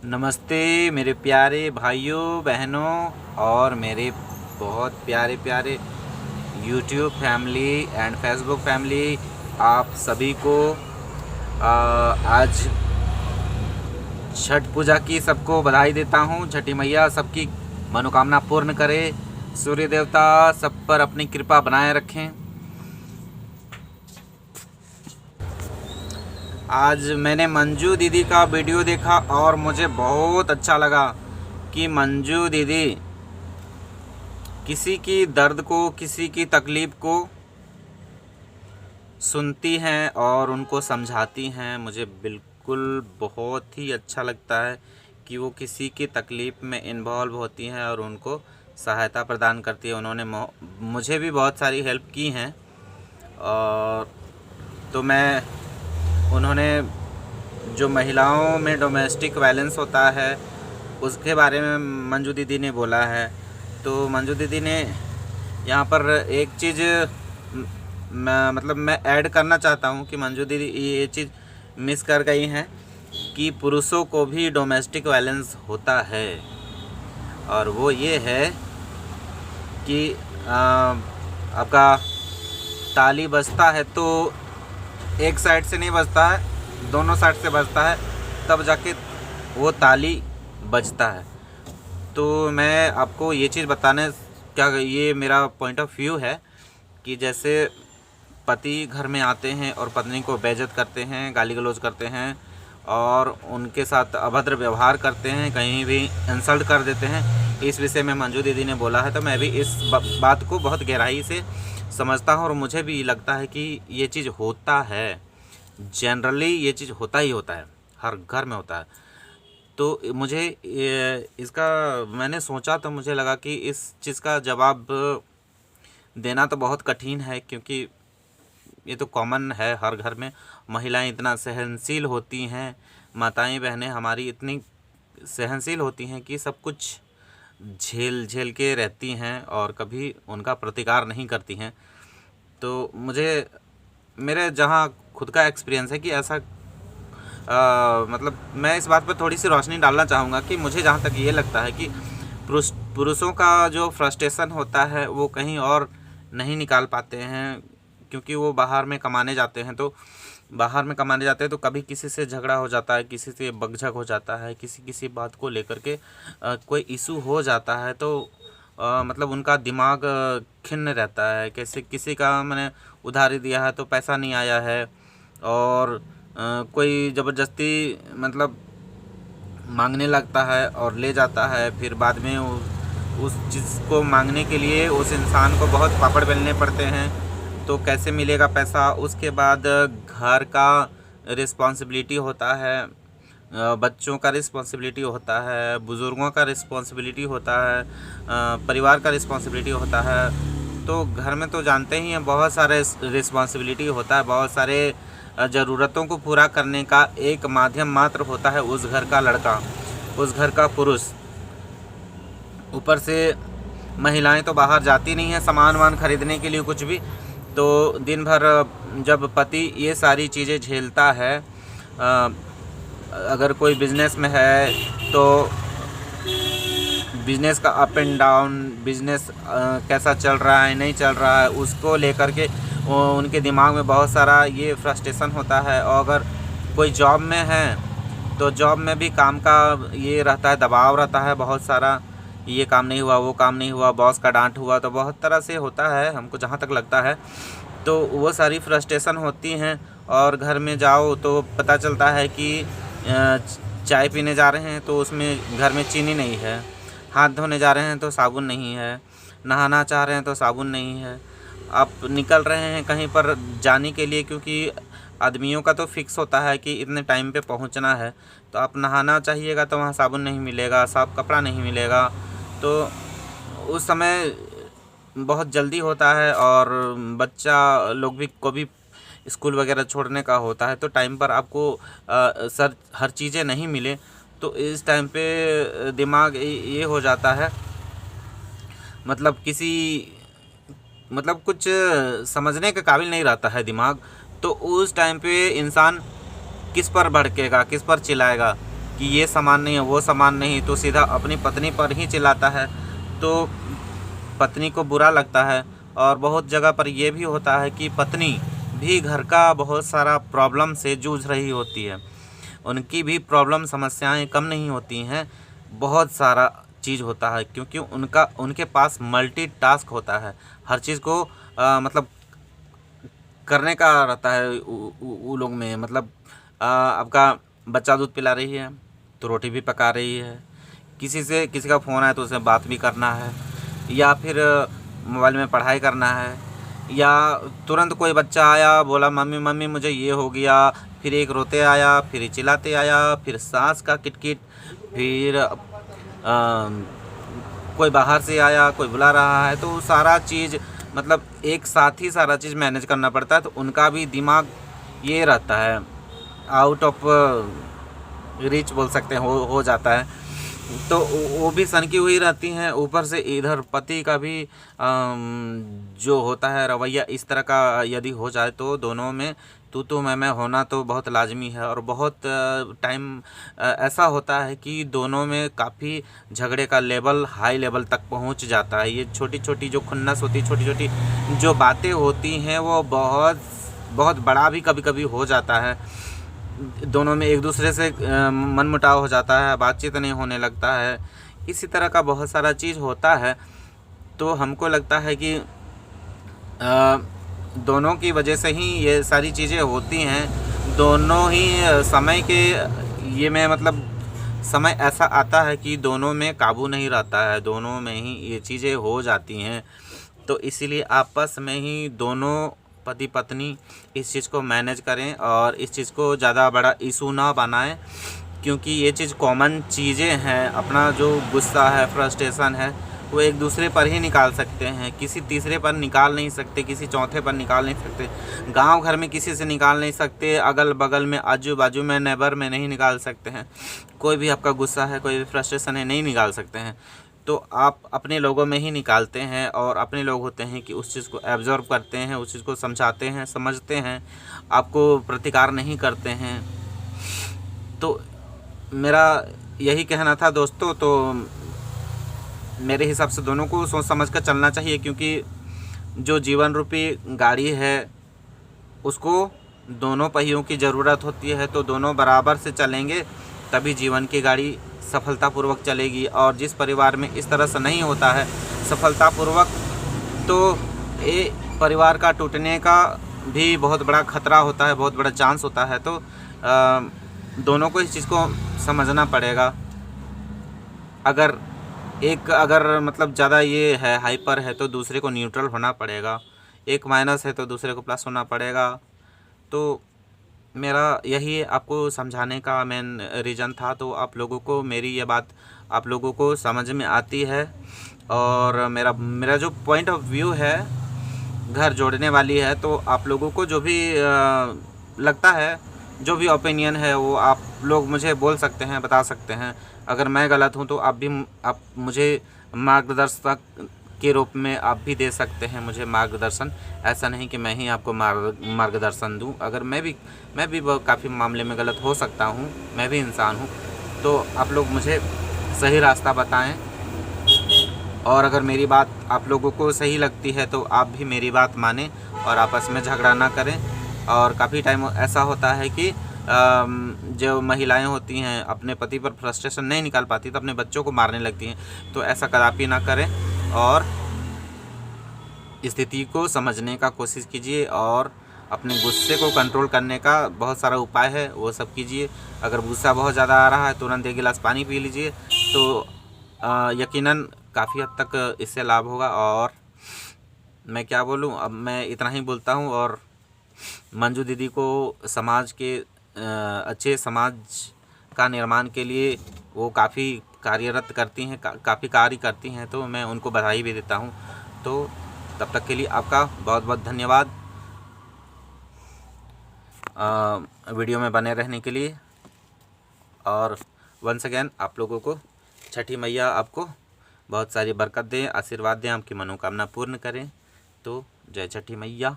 नमस्ते मेरे प्यारे भाइयों बहनों और मेरे बहुत प्यारे प्यारे YouTube family and Facebook family, आप सभी को आज छठ पूजा की सबको बधाई देता हूँ। छठी मैया सबकी मनोकामना पूर्ण करे, सूर्य देवता सब पर अपनी कृपा बनाए रखें। आज मैंने मंजू दीदी का वीडियो देखा और मुझे बहुत अच्छा लगा कि मंजू दीदी किसी की दर्द को, किसी की तकलीफ़ को सुनती हैं और उनको समझाती हैं। मुझे बिल्कुल बहुत ही अच्छा लगता है कि वो किसी की तकलीफ़ में इन्वॉल्व होती हैं और उनको सहायता प्रदान करती है। उन्होंने मुझे भी बहुत सारी हेल्प की हैं और तो उन्होंने जो महिलाओं में डोमेस्टिक वायलेंस होता है उसके बारे में मंजू दीदी ने बोला है। तो मंजू दीदी ने यहाँ पर एक चीज़ मैं ऐड करना चाहता हूँ कि मंजू दीदी ये चीज़ मिस कर गई हैं कि पुरुषों को भी डोमेस्टिक वायलेंस होता है। और वो ये है कि आपका ताली बजता है तो एक साइड से नहीं बजता है, दोनों साइड से बजता है, तब जाके वो ताली बजता है। तो मैं आपको ये चीज़ बताने ये मेरा पॉइंट ऑफ व्यू है कि जैसे पति घर में आते हैं और पत्नी को बेइज्जत करते हैं, गाली गलौज करते हैं और उनके साथ अभद्र व्यवहार करते हैं, कहीं भी इंसल्ट कर देते हैं। इस विषय में मंजू दीदी ने बोला है तो मैं भी इस बात को बहुत गहराई से समझता हूँ और मुझे भी लगता है कि ये चीज़ होता है। जनरली ये चीज़ होता ही होता है, हर घर में होता है। तो मुझे इसका मैंने सोचा तो मुझे लगा कि इस चीज़ का जवाब देना तो बहुत कठिन है, क्योंकि ये तो कॉमन है हर घर में। महिलाएं इतना सहनशील होती हैं, माताएं बहनें हमारी इतनी सहनशील होती हैं कि सब कुछ झेल झेल के रहती हैं और कभी उनका प्रतिकार नहीं करती हैं। तो मुझे मेरे जहाँ खुद का एक्सपीरियंस है कि ऐसा मैं इस बात पर थोड़ी सी रोशनी डालना चाहूँगा कि मुझे जहाँ तक ये लगता है कि पुरुषों का जो फ्रस्ट्रेशन होता है वो कहीं और नहीं निकाल पाते हैं, क्योंकि वो बाहर में कमाने जाते हैं। तो कभी किसी से झगड़ा हो जाता है, किसी से बकझक हो जाता है, किसी बात को लेकर के कोई इशू हो जाता है तो उनका दिमाग खिन्न रहता है। कैसे किसी का मैंने उधारी दिया है तो पैसा नहीं आया है और कोई ज़बरदस्ती मांगने लगता है और ले जाता है, फिर बाद में उस चीज़ को मांगने के लिए उस इंसान को बहुत पापड़ बेलने पड़ते हैं। तो कैसे मिलेगा पैसा? उसके बाद घर का रिस्पॉन्सिबिलिटी होता है, बच्चों का रिस्पॉन्सिबिलिटी होता है, बुज़ुर्गों का रिस्पॉन्सिबिलिटी होता है, परिवार का रिस्पॉन्सिबिलिटी होता है। तो घर में तो जानते ही हैं बहुत सारे रिस्पॉन्सिबिलिटी होता है, बहुत सारे ज़रूरतों को पूरा करने का एक माध्यम मात्र होता है उस घर का लड़का, उस घर का पुरुष। ऊपर से महिलाएं तो बाहर जाती नहीं हैं सामान वान खरीदने के लिए कुछ भी। तो दिन भर जब पति ये सारी चीज़ें झेलता है, अगर कोई बिज़नेस में है तो बिज़नेस का अप एंड डाउन, बिज़नेस कैसा चल रहा है नहीं चल रहा है, उसको लेकर के उनके दिमाग में बहुत सारा ये फ्रस्ट्रेशन होता है। और अगर कोई जॉब में है तो जॉब में भी काम का ये रहता है, दबाव रहता है बहुत सारा, ये काम नहीं हुआ, वो काम नहीं हुआ, बॉस का डांट हुआ, तो बहुत तरह से होता है हमको जहाँ तक लगता है। तो वो सारी फ्रस्ट्रेशन होती हैं और घर में जाओ तो पता चलता है कि चाय पीने जा रहे हैं तो उसमें घर में चीनी नहीं है, हाथ धोने जा रहे हैं तो साबुन नहीं है, नहाना चाह रहे हैं तो साबुन नहीं है। आप निकल रहे हैं कहीं पर जाने के लिए, क्योंकि आदमियों का तो फिक्स होता है कि इतने टाइम पे पहुंचना है, तो आप नहाना चाहिएगा तो वहाँ साबुन नहीं मिलेगा, साफ कपड़ा नहीं मिलेगा। तो उस समय बहुत जल्दी होता है और बच्चा लोग भी को भी स्कूल वगैरह छोड़ने का होता है, तो टाइम पर आपको हर चीज़ें नहीं मिले तो इस टाइम पे दिमाग ये हो जाता है, कुछ समझने के काबिल नहीं रहता है दिमाग। तो उस टाइम पे इंसान किस पर भड़केगा, किस पर चिल्लाएगा? कि ये सामान नहीं है, वो सामान नहीं, तो सीधा अपनी पत्नी पर ही चिल्लाता है, तो पत्नी को बुरा लगता है। और बहुत जगह पर ये भी होता है कि पत्नी भी घर का बहुत सारा प्रॉब्लम से जूझ रही होती है, उनकी भी प्रॉब्लम समस्याएं कम नहीं होती हैं, बहुत सारा चीज़ होता है, क्योंकि उनके पास मल्टीटास्क होता है, हर चीज़ को मतलब करने का रहता है वो लोग में। मतलब आपका बच्चा दूध पिला रही है तो रोटी भी पका रही है, किसी का फ़ोन आया तो उससे बात भी करना है, या फिर मोबाइल में पढ़ाई करना है, या तुरंत कोई बच्चा आया बोला मम्मी मम्मी मुझे ये हो गया, फिर एक रोते आया, फिर चिल्लाते आया, फिर सास का किटकिट, फिर कोई बाहर से आया, कोई बुला रहा है, तो सारा चीज़ मतलब एक साथ ही सारा चीज़ मैनेज करना पड़ता है। तो उनका भी दिमाग ये रहता है, आउट ऑफ रीच बोल सकते हैं, हो जाता है। तो वो भी सनकी हुई रहती हैं, ऊपर से इधर पति का भी जो होता है रवैया इस तरह का यदि हो जाए तो दोनों में तू मैं होना तो बहुत लाजमी है। और बहुत टाइम ऐसा होता है कि दोनों में काफ़ी झगड़े का लेवल हाई लेवल तक पहुंच जाता है। ये छोटी छोटी जो खुन्नस होती, छोटी छोटी जो बातें होती हैं, वो बहुत बहुत बड़ा भी कभी कभी हो जाता है। दोनों में एक दूसरे से मनमुटाव हो जाता है, बातचीत नहीं होने लगता है, इसी तरह का बहुत सारा चीज़ होता है। तो हमको लगता है कि दोनों की वजह से ही ये सारी चीज़ें होती हैं। दोनों ही समय के ये में मतलब समय ऐसा आता है कि दोनों में काबू नहीं रहता है, दोनों में ही ये चीज़ें हो जाती हैं। तो इसीलिए आपस में ही दोनों पति पत्नी इस चीज़ को मैनेज करें और इस चीज़ को ज़्यादा बड़ा इशू ना बनाएं, क्योंकि ये चीज़ कॉमन चीज़ें हैं। अपना जो गुस्सा है, फ्रस्ट्रेशन है, वो एक दूसरे पर ही निकाल सकते हैं, किसी तीसरे पर निकाल नहीं सकते, किसी चौथे पर निकाल नहीं सकते, गांव घर में किसी से निकाल नहीं सकते, अगल बगल में आजू बाजू में नेबर में नहीं निकाल सकते हैं। कोई भी आपका गुस्सा है, कोई भी फ्रस्ट्रेशन है, नहीं निकाल सकते हैं। तो आप अपने लोगों में ही निकालते हैं, और अपने लोग होते हैं कि उस चीज़ को एब्जॉर्व करते हैं, उस चीज़ को समझाते हैं, समझते हैं, आपको प्रतिकार नहीं करते हैं। तो मेरा यही कहना था दोस्तों। तो मेरे हिसाब से दोनों को सोच समझ कर चलना चाहिए, क्योंकि जो जीवन रूपी गाड़ी है उसको दोनों पहियों की ज़रूरत होती है। तो दोनों बराबर से चलेंगे तभी जीवन की गाड़ी सफलतापूर्वक चलेगी। और जिस परिवार में इस तरह से नहीं होता है सफलतापूर्वक, तो ये परिवार का टूटने का भी बहुत बड़ा खतरा होता है, बहुत बड़ा चांस होता है। तो दोनों को इस चीज़ को समझना पड़ेगा। अगर मतलब ज़्यादा ये है, हाइपर है, तो दूसरे को न्यूट्रल होना पड़ेगा। एक माइनस है तो दूसरे को प्लस होना पड़ेगा। तो मेरा यही आपको समझाने का मेन रीज़न था। तो आप लोगों को मेरी ये बात आप लोगों को समझ में आती है, और मेरा जो पॉइंट ऑफ व्यू है घर जोड़ने वाली है। तो आप लोगों को जो भी लगता है, जो भी ओपिनियन है, वो आप लोग मुझे बोल सकते हैं, बता सकते हैं। अगर मैं गलत हूँ तो आप मुझे मार्गदर्शक के रूप में आप भी दे सकते हैं मुझे मार्गदर्शन। ऐसा नहीं कि मैं ही आपको मार्गदर्शन दूं। अगर मैं भी काफ़ी मामले में गलत हो सकता हूं, मैं भी इंसान हूं। तो आप लोग मुझे सही रास्ता बताएं, और अगर मेरी बात आप लोगों को सही लगती है तो आप भी मेरी बात मानें और आपस में झगड़ा ना करें। और काफ़ी टाइम ऐसा होता है कि जो महिलाएं होती हैं अपने पति पर फ्रस्ट्रेशन नहीं निकाल पाती तो अपने बच्चों को मारने लगती हैं। तो ऐसा कदापि ना करें, और स्थिति को समझने का कोशिश कीजिए, और अपने गुस्से को कंट्रोल करने का बहुत सारा उपाय है, वो सब कीजिए। अगर गुस्सा बहुत ज़्यादा आ रहा है तुरंत 1 गिलास पानी पी लीजिए, तो यकीनन काफ़ी हद तक इससे लाभ होगा। और मैं क्या बोलूं, अब मैं इतना ही बोलता हूं। और मंजू दीदी को समाज के अच्छे समाज का निर्माण के लिए वो काफ़ी कार्यरत करती हैं, काफ़ी कार्य करती हैं। तो मैं उनको बधाई भी देता हूं। तो तब तक के लिए आपका बहुत बहुत धन्यवाद वीडियो में बने रहने के लिए। और वंस अगेन आप लोगों को छठी मैया आपको बहुत सारी बरकत दें, आशीर्वाद दें, आपकी मनोकामना पूर्ण करें। तो जय छठी मैया।